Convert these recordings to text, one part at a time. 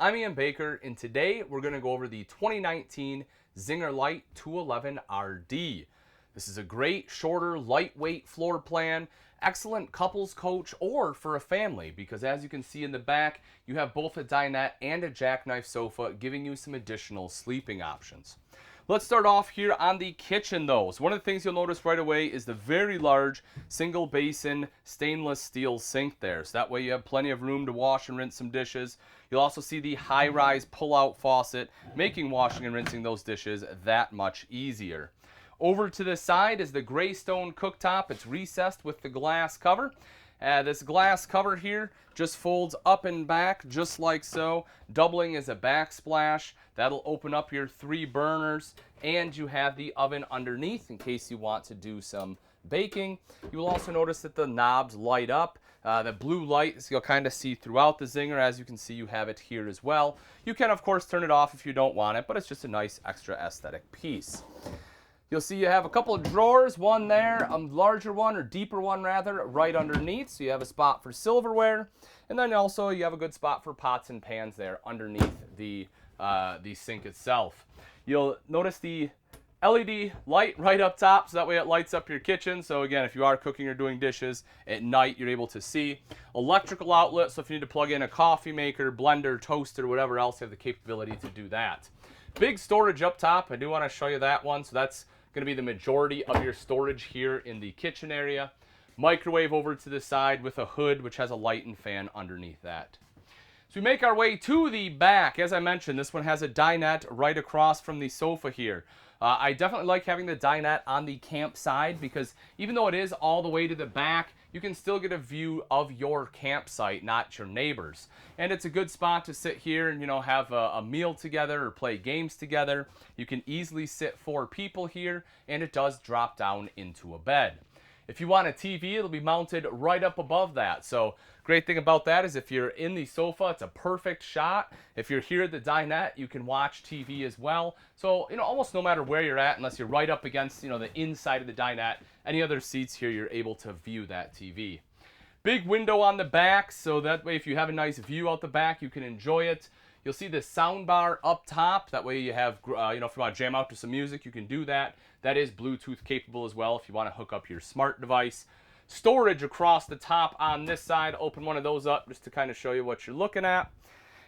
I'm Ian Baker, and today we're going to go over the 2019 Zinger Lite 211RD. This is a great, shorter, lightweight floor plan, excellent couples coach or for a family, because as you can see in the back, you have both a dinette and a Jackknife sofa, giving you some additional sleeping options. Let's start off here on the kitchen though. So one of the things you'll notice right away is the very large single basin stainless steel sink there. So that way you have plenty of room to wash and rinse some dishes. You'll also see the high-rise pull-out faucet, making washing and rinsing those dishes that much easier. Over to the side is the Greystone Cooktop. It's recessed with the glass cover. This glass cover here just folds up and back just like so, doubling as a backsplash. That'll open up your 3 burners, and you have the oven underneath in case you want to do some baking. You will also notice that the knobs light up. The blue light you'll kind of see throughout the Zinger. As you can see, you have it here as well. You can of course turn it off if you don't want it, but it's just a nice extra aesthetic piece. You'll see you have a couple of drawers, one there, a larger one, or deeper one rather, right underneath. So you have a spot for silverware. And then also you have a good spot for pots and pans there underneath the sink itself. You'll notice the LED light right up top, so that way it lights up your kitchen. So again, if you are cooking or doing dishes at night, you're able to see. Electrical outlet, so if you need to plug in a coffee maker, blender, toaster, whatever else, you have the capability to do that. Big storage up top. I do want to show you that one. So that's going to be the majority of your storage here in the kitchen area. Microwave over to the side with a hood which has a light and fan underneath that. So we make our way to the back. As I mentioned, this one has a dinette right across from the sofa here. I definitely like having the dinette on the camp side because even though it is all the way to the back, you can still get a view of your campsite, not your neighbors. And it's a good spot to sit here and, have a meal together or play games together. You can easily sit 4 people here, and it does drop down into a bed. If you want a TV, it'll be mounted right up above that. So great thing about that is if you're in the sofa, it's a perfect shot. If you're here at the dinette, you can watch TV as well. So, almost no matter where you're at, unless you're right up against, the inside of the dinette, any other seats here, you're able to view that TV. Big window on the back, so that way if you have a nice view out the back, you can enjoy it. You'll see the sound bar up top. That way you have, if you want to jam out to some music, you can do that. That is Bluetooth capable as well if you want to hook up your smart device. Storage across the top on this side. Open one of those up just to kind of show you what you're looking at.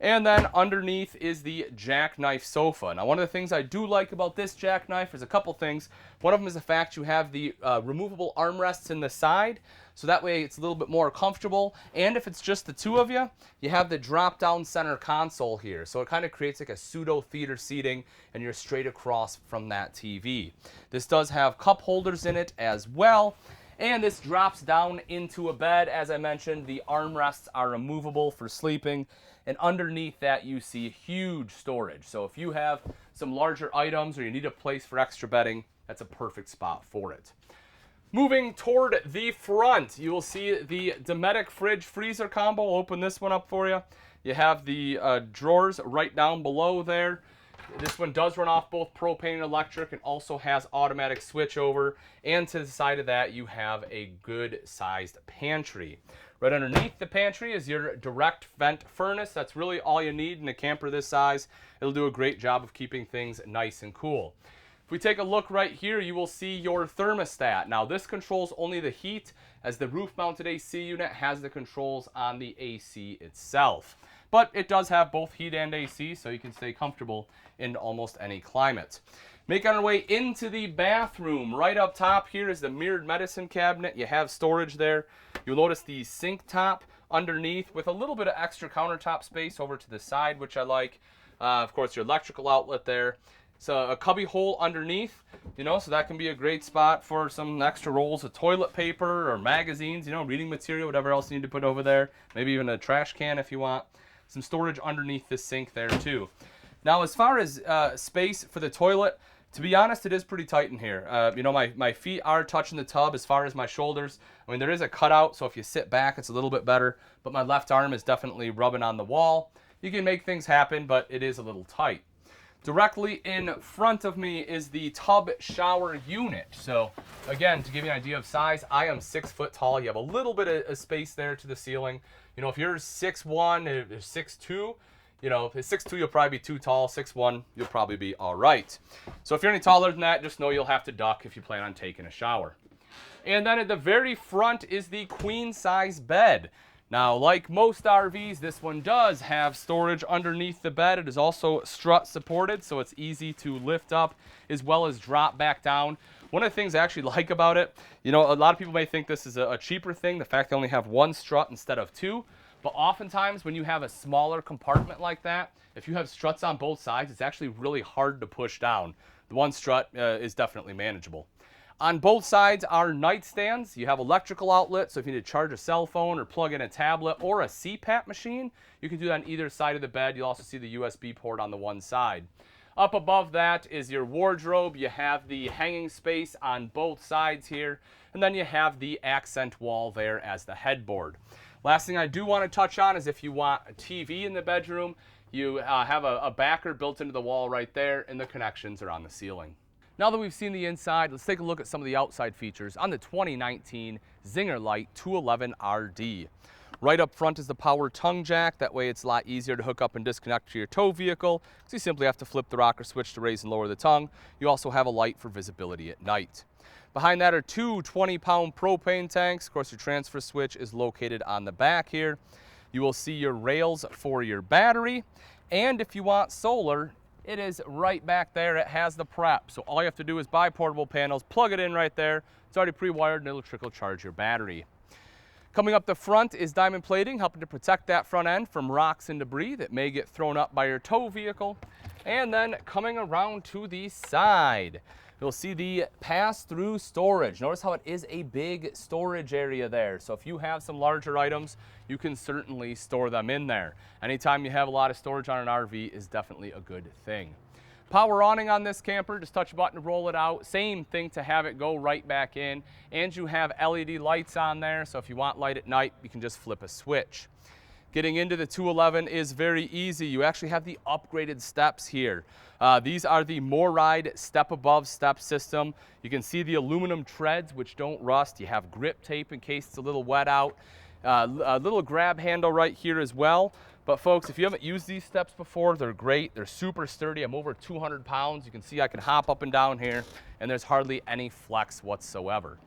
And then underneath is the Jackknife Sofa. Now, one of the things I do like about this Jackknife is a couple things. One of them is the fact you have the removable armrests in the side, so that way it's a little bit more comfortable. And if it's just the 2 of you, you have the drop-down center console here. So it kind of creates like a pseudo-theater seating, and you're straight across from that TV. This does have cup holders in it as well. And this drops down into a bed. As I mentioned, the armrests are removable for sleeping. And underneath that, you see huge storage. So if you have some larger items or you need a place for extra bedding, that's a perfect spot for it. Moving toward the front, you will see the Dometic fridge freezer combo. I'll open this one up for you. You have the drawers right down below there. This one does run off both propane and electric and also has automatic switchover. And to the side of that, you have a good sized pantry. Right underneath the pantry is your direct vent furnace. That's really all you need in a camper this size. It'll do a great job of keeping things nice and cool. If we take a look right here, you will see your thermostat. Now this controls only the heat, as the roof-mounted AC unit has the controls on the AC itself. But it does have both heat and AC, so you can stay comfortable in almost any climate. Make our way into the bathroom. Right up top here is the mirrored medicine cabinet. You have storage there. You'll notice the sink top underneath with a little bit of extra countertop space over to the side, which I like. Of course, your electrical outlet there. So a cubby hole underneath, so that can be a great spot for some extra rolls of toilet paper or magazines, reading material, whatever else you need to put over there. Maybe even a trash can if you want. Some storage underneath the sink there too. Now, as far as space for the toilet, to be honest, it is pretty tight in here. My feet are touching the tub as far as my shoulders. I mean, there is a cutout, so if you sit back, it's a little bit better. But my left arm is definitely rubbing on the wall. You can make things happen, but it is a little tight. Directly in front of me is the tub shower unit. So again, to give you an idea of size, I am 6 foot tall. You have a little bit of space there to the ceiling. If you're 6'1", or 6'2", You know, if it's 6'2", you'll probably be too tall. 6'1", you'll probably be all right. So if you're any taller than that, just know you'll have to duck if you plan on taking a shower. And then at the very front is the queen size bed. Now, like most RVs, this one does have storage underneath the bed. It is also strut supported, so it's easy to lift up as well as drop back down. One of the things I actually like about it, you know, a lot of people may think this is a cheaper thing, the fact they only have one strut instead of two. But oftentimes when you have a smaller compartment like that, if you have struts on both sides, it's actually really hard to push down. The one strut is definitely manageable. On both sides are nightstands. You have electrical outlets, so if you need to charge a cell phone or plug in a tablet or a CPAP machine, you can do that on either side of the bed. You'll also see the USB port on the one side. Up above that is your wardrobe. You have the hanging space on both sides here, and then you have the accent wall there as the headboard. Last thing I do want to touch on is if you want a TV in the bedroom, you have a backer built into the wall right there, and the connections are on the ceiling. Now that we've seen the inside, let's take a look at some of the outside features on the 2019 Zinger Lite 211RD. Right up front is the power tongue jack. That way it's a lot easier to hook up and disconnect to your tow vehicle, so you simply have to flip the rocker switch to raise and lower the tongue. You also have a light for visibility at night. Behind that are two 20-pound propane tanks. Of course, your transfer switch is located on the back here. You will see your rails for your battery, and if you want solar, it is right back there. It has the prep, so all you have to do is buy portable panels, plug it in right there. It's already pre-wired and it'll trickle charge your battery. Coming up the front is diamond plating, helping to protect that front end from rocks and debris that may get thrown up by your tow vehicle. And then coming around to the side, you'll see the pass-through storage. Notice how it is a big storage area there. So if you have some larger items, you can certainly store them in there. Anytime you have a lot of storage on an RV is definitely a good thing. Power awning on this camper, just touch a button to roll it out. Same thing to have it go right back in. And you have LED lights on there, so if you want light at night, you can just flip a switch. Getting into the 211 is very easy. You actually have the upgraded steps here. These are the Mor-Ryde step above step system. You can see the aluminum treads, which don't rust. You have grip tape in case it's a little wet out. A little grab handle right here as well. But folks, if you haven't used these steps before, they're great. They're super sturdy. I'm over 200 pounds. You can see I can hop up and down here, and there's hardly any flex whatsoever.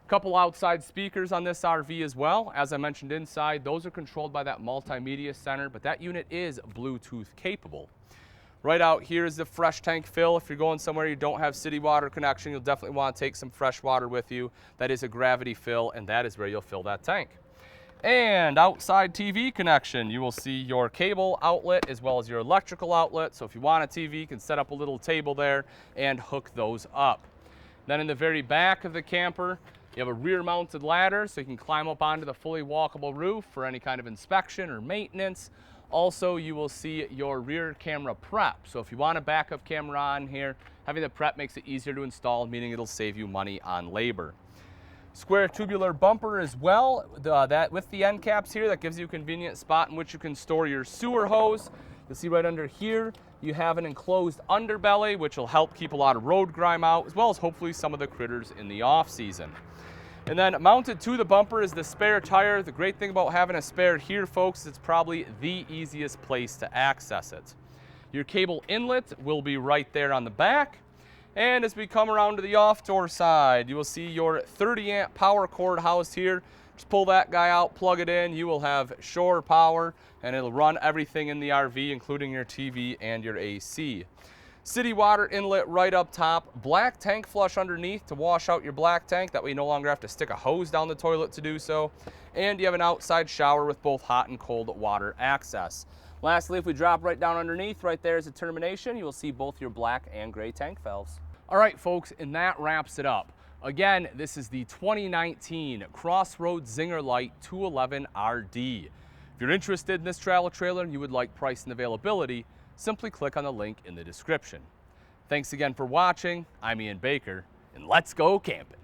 Couple outside speakers on this RV as well. As I mentioned inside, those are controlled by that multimedia center, but that unit is Bluetooth capable. Right out here is the fresh tank fill. If you're going somewhere you don't have city water connection, you'll definitely want to take some fresh water with you. That is a gravity fill, and that is where you'll fill that tank. And outside TV connection, you will see your cable outlet as well as your electrical outlet. So if you want a TV, you can set up a little table there and hook those up. Then in the very back of the camper, you have a rear mounted ladder so you can climb up onto the fully walkable roof for any kind of inspection or maintenance. Also, you will see your rear camera prep. So if you want a backup camera on here, having the prep makes it easier to install, meaning it'll save you money on labor. Square tubular bumper as well. That with the end caps here, that gives you a convenient spot in which you can store your sewer hose. You'll see right under here, you have an enclosed underbelly, which will help keep a lot of road grime out, as well as hopefully some of the critters in the off season. And then mounted to the bumper is the spare tire. The great thing about having a spare here, folks, it's probably the easiest place to access it. Your cable inlet will be right there on the back. And as we come around to the off-door side, you will see your 30-amp power cord housed here. Just pull that guy out, plug it in. You will have shore power, and it'll run everything in the RV, including your TV and your AC. City water inlet right up top. Black tank flush underneath to wash out your black tank. That way you no longer have to stick a hose down the toilet to do so. And you have an outside shower with both hot and cold water access. Lastly, if we drop right down underneath, right there is a termination. You will see both your black and gray tank valves. All right, folks, and that wraps it up. Again, this is the 2019 Crossroads Zinger Lite 211RD. If you're interested in this travel trailer and you would like price and availability, simply click on the link in the description. Thanks again for watching. I'm Ian Baker, and let's go camping.